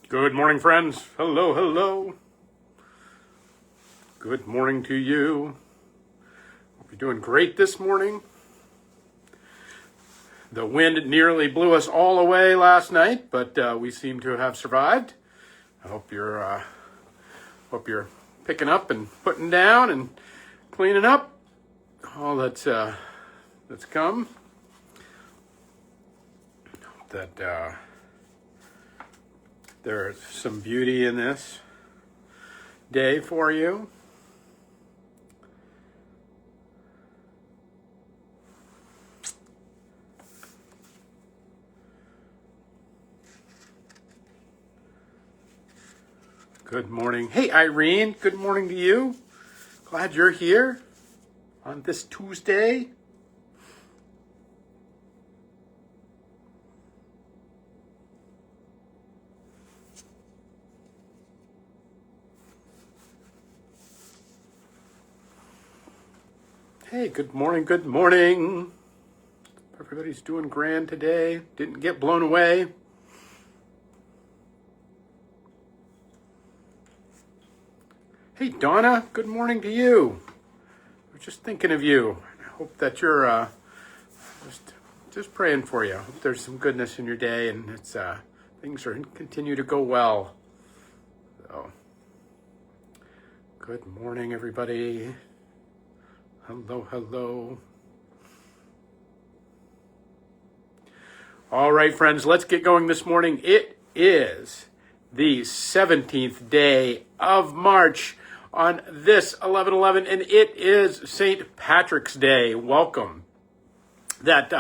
Good morning, friends. Hello, hello. Good morning to you. Hope you're doing great this morning. The wind nearly blew us all away last night, but we seem to have survived. I hope you're picking up and putting down and cleaning up all that's come. Hope that there's some beauty in this day for you. Good morning. Hey, Irene. Good morning to you. Glad you're here on this Tuesday. Hey, good morning. Good morning. Everybody's doing grand today. Didn't get blown away. Hey, Donna, good morning to you. I was just thinking of you. I hope that you're just praying for you. Hope there's some goodness in your day and it's things continue to go well. So, good morning, everybody. Hello, hello. All right, friends, let's get going this morning. It is the 17th day of March on this 11/11, and it is St. Patrick's Day. Welcome. That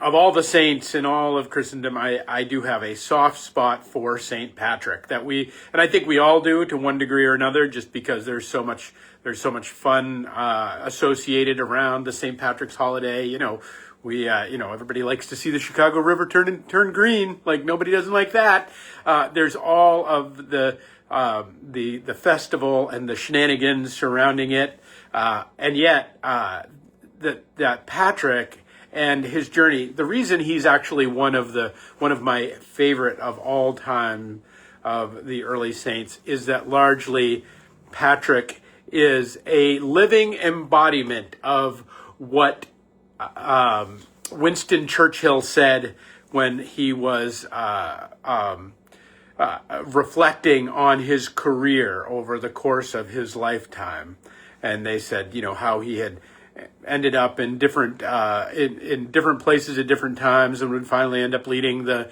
of all the saints in all of Christendom, I do have a soft spot for St. Patrick. And I think we all do to one degree or another, just because there's so much fun associated around the St. Patrick's holiday. Everybody likes to see the Chicago River turn green. Like, nobody doesn't like that. There's all of the festival and the shenanigans surrounding it, and yet that Patrick and his journey. The reason he's actually one of my favorite of all time of the early saints is that largely Patrick is a living embodiment of what Winston Churchill said when he was reflecting on his career over the course of his lifetime. And they said, how he had ended up in different places at different times, and would finally end up leading the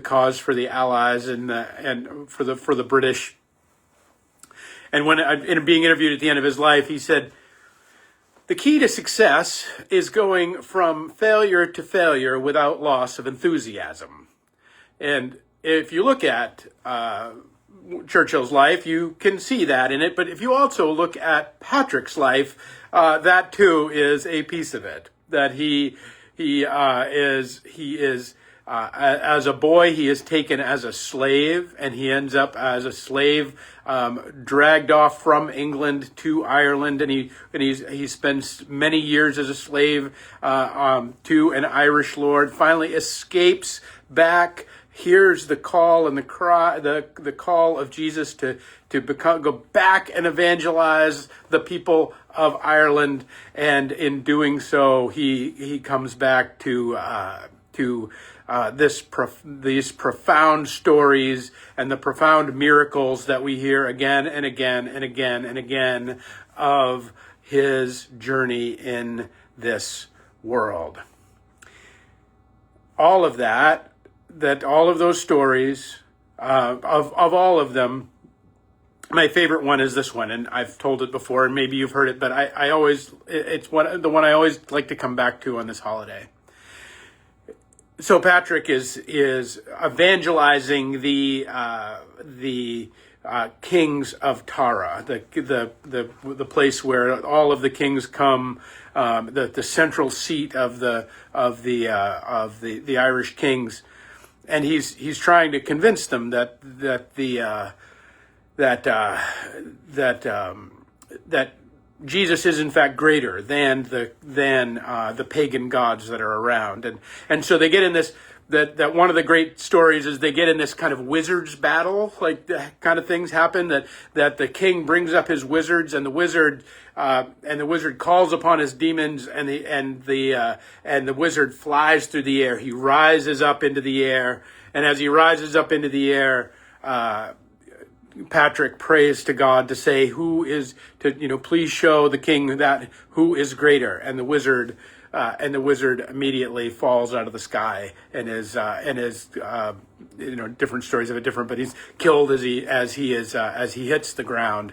cause for the Allies and for the British. And when in being interviewed at the end of his life, he said, "The key to success is going from failure to failure without loss of enthusiasm." And if you look at Churchill's life, you can see that in it. But if you also look at Patrick's life, that too is a piece of it. That he is as a boy, he is taken as a slave, and he ends up as a slave, dragged off from England to Ireland, and he spends many years as a slave to an Irish lord. Finally, escapes back, hears the call and the cry, the call of Jesus to go back and evangelize the people of Ireland, and in doing so, he comes back to these profound stories and the profound miracles that we hear again and again and again and again of his journey in this world. All of all of those stories, of all of them, my favorite one is this one, and I've told it before, and maybe you've heard it, but it's the one I always like to come back to on this holiday. So Patrick is evangelizing the kings of Tara, the place where all of the kings come, the central seat of the Irish kings, and he's trying to convince them that Jesus is in fact greater than the pagan gods that are around, and so they get in this. That one of the great stories is they get in this kind of wizards battle, like the kind of things happen that the king brings up his wizards, and the wizard calls upon his demons, and the wizard flies through the air. He rises up into the air, and as he rises up into the air, Patrick prays to God to say please show the king that who is greater, and the wizard immediately falls out of the sky and is different stories of it different, but he's killed as he hits the ground,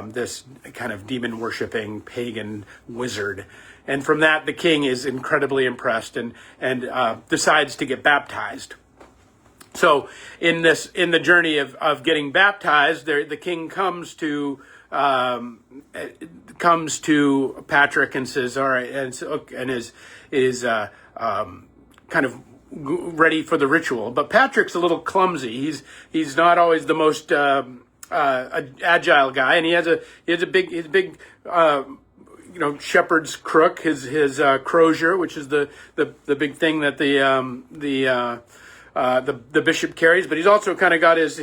this kind of demon worshipping pagan wizard. And from that, the king is incredibly impressed and decides to get baptized. So in the journey of getting baptized, the king comes to Patrick and says, "All right," and is kind of ready for the ritual. But Patrick's a little clumsy. He's not always the most agile guy, and he has a big shepherd's crook, his crozier, which is the big thing that the bishop carries. But he's also kind of got his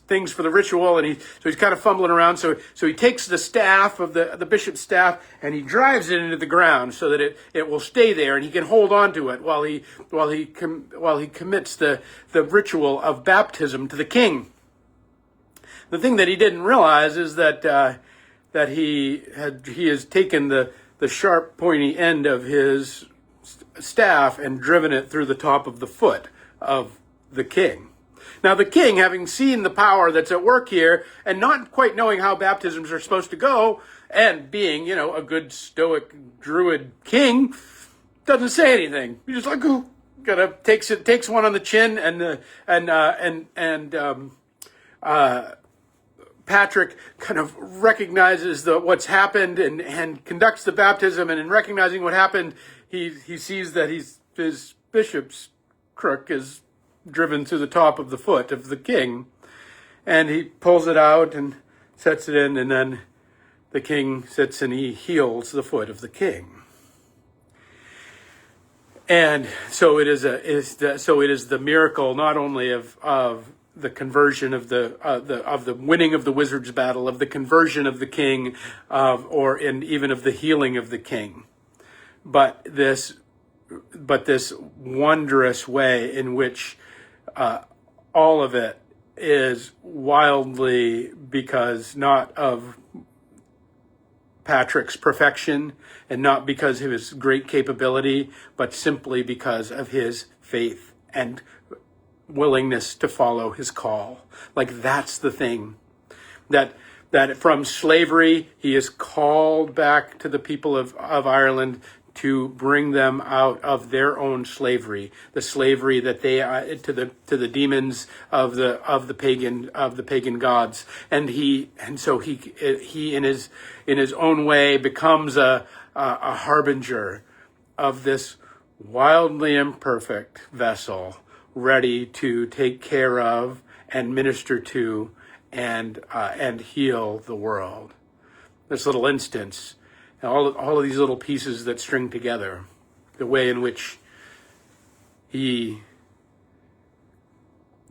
things for the ritual, and he's kind of fumbling around. So he takes the staff of the bishop's staff and he drives it into the ground so that it will stay there, and he can hold on to it while he commits the ritual of baptism to the king. The thing that he didn't realize is that he has taken the sharp pointy end of his staff and driven it through the top of the foot of the king. Now, the king, having seen the power that's at work here and not quite knowing how baptisms are supposed to go, and being, a good stoic druid king, doesn't say anything. He's just like, takes one on the chin, and Patrick kind of recognizes what's happened and conducts the baptism. And in recognizing what happened, he sees that his bishop's crook is driven through the top of the foot of the king, and he pulls it out and sets it in, and then the king sits and he heals the foot of the king. And so it is the miracle not only of the conversion of the winning of the wizard's battle, of the conversion of the king, even of the healing of the king, but this wondrous way in which all of it is wildly because not of Patrick's perfection and not because of his great capability, but simply because of his faith and willingness to follow his call. Like, that's the thing. That from slavery, he is called back to the people of Ireland to bring them out of their own slavery, the slavery that they to the demons of the pagan gods, and so he in his own way becomes a harbinger of this wildly imperfect vessel, ready to take care of and minister to and heal the world. This little instance. All of these little pieces that string together, the way in which he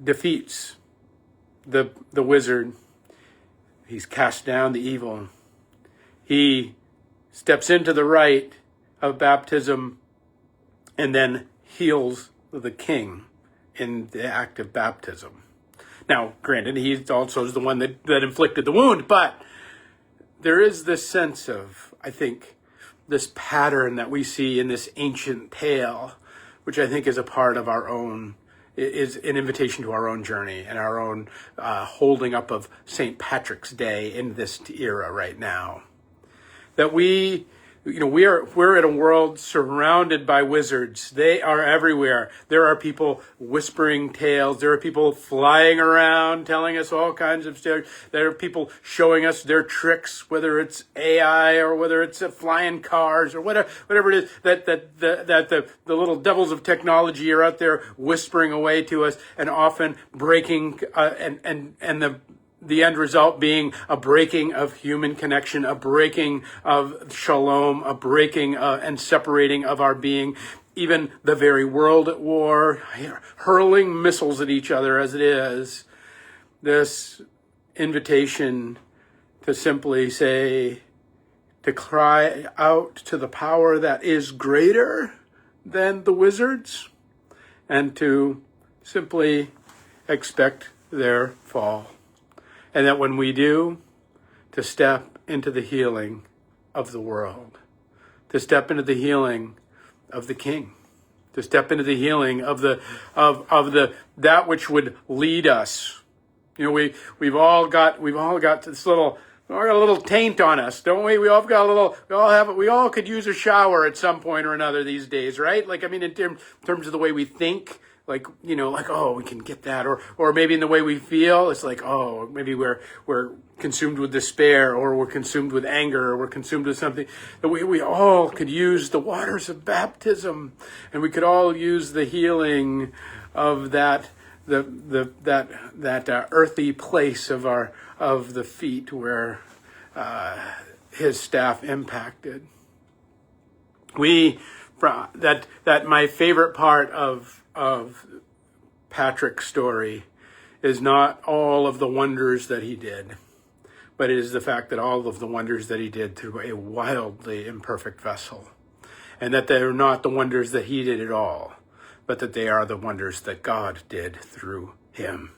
defeats the wizard, he's cast down the evil. He steps into the rite of baptism and then heals the king in the act of baptism. Now, granted, he also is the one that inflicted the wound, but there is this sense of, I think, this pattern that we see in this ancient tale, which I think is a part of our own, is an invitation to our own journey and our own holding up of St. Patrick's Day in this era right now. That we're in a world surrounded by wizards. They are everywhere. There are people whispering tales. There are people flying around telling us all kinds of stories. There are people showing us their tricks, whether it's AI or whether it's flying cars or whatever it is that the little devils of technology are out there whispering away to us, and often breaking the end result being a breaking of human connection, a breaking of shalom, a breaking and separating of our being, even the very world at war, hurling missiles at each other as it is. This invitation to simply say, to cry out to the power that is greater than the wizards, and to simply expect their fall. And that when we do, to step into the healing of the world, to step into the healing of the King, to step into the healing of that which would lead us. You know, we've all got this little, we all got a little taint on us, don't we? We all could use a shower at some point or another these days, right? Like, I mean, in terms of the way we think, like, you know, like, oh, we can get that, or maybe in the way we feel, it's like, oh, maybe we're consumed with despair, or we're consumed with anger, or we're consumed with something. That we all could use the waters of baptism, and we could all use the healing of that earthy place of the feet where his staff impacted. That my favorite part of Patrick's story is not all of the wonders that he did, but it is the fact that all of the wonders that he did through a wildly imperfect vessel, and that they are not the wonders that he did at all, but that they are the wonders that God did through him.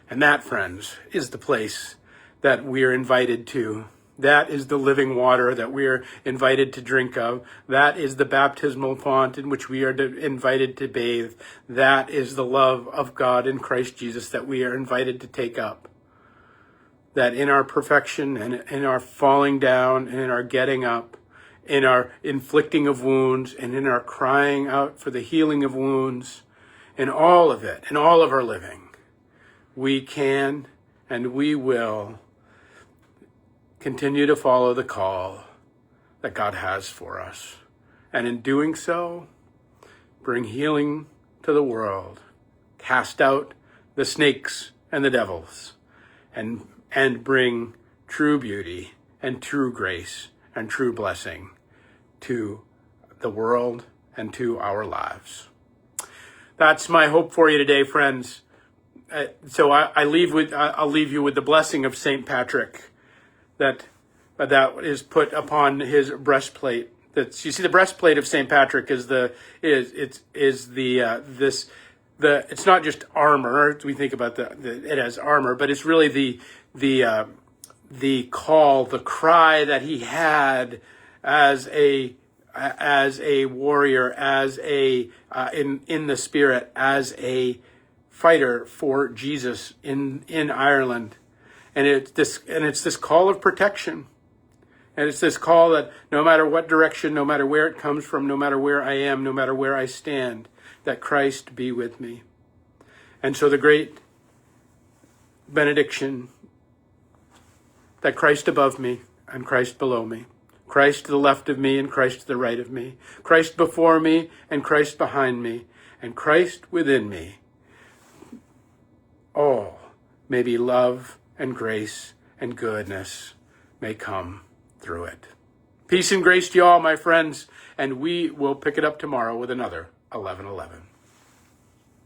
And that, friends, is the place that we are invited to. That is the living water that we are invited to drink of. That is the baptismal font in which we are invited to bathe. That is the love of God in Christ Jesus that we are invited to take up. That in our perfection and in our falling down and in our getting up, in our inflicting of wounds and in our crying out for the healing of wounds, in all of it, in all of our living, we can and we will continue to follow the call that God has for us. And in doing so, bring healing to the world, cast out the snakes and the devils, and bring true beauty and true grace and true blessing to the world and to our lives. That's my hope for you today, friends. So I'll leave you with the blessing of St. Patrick that is put upon his breastplate. You see, the breastplate of St. Patrick is it's not just armor. We think about it as armor, but it's really the call, the cry that he had as a warrior, in the spirit, as a fighter for Jesus in Ireland. And it's this call of protection. And it's this call that no matter what direction, no matter where it comes from, no matter where I am, no matter where I stand, that Christ be with me. And so the great benediction, that Christ above me and Christ below me, Christ to the left of me and Christ to the right of me, Christ before me and Christ behind me, and Christ within me, all may be love and grace and goodness may come through it. Peace and grace to you all, my friends, and we will pick it up tomorrow with another 11:11.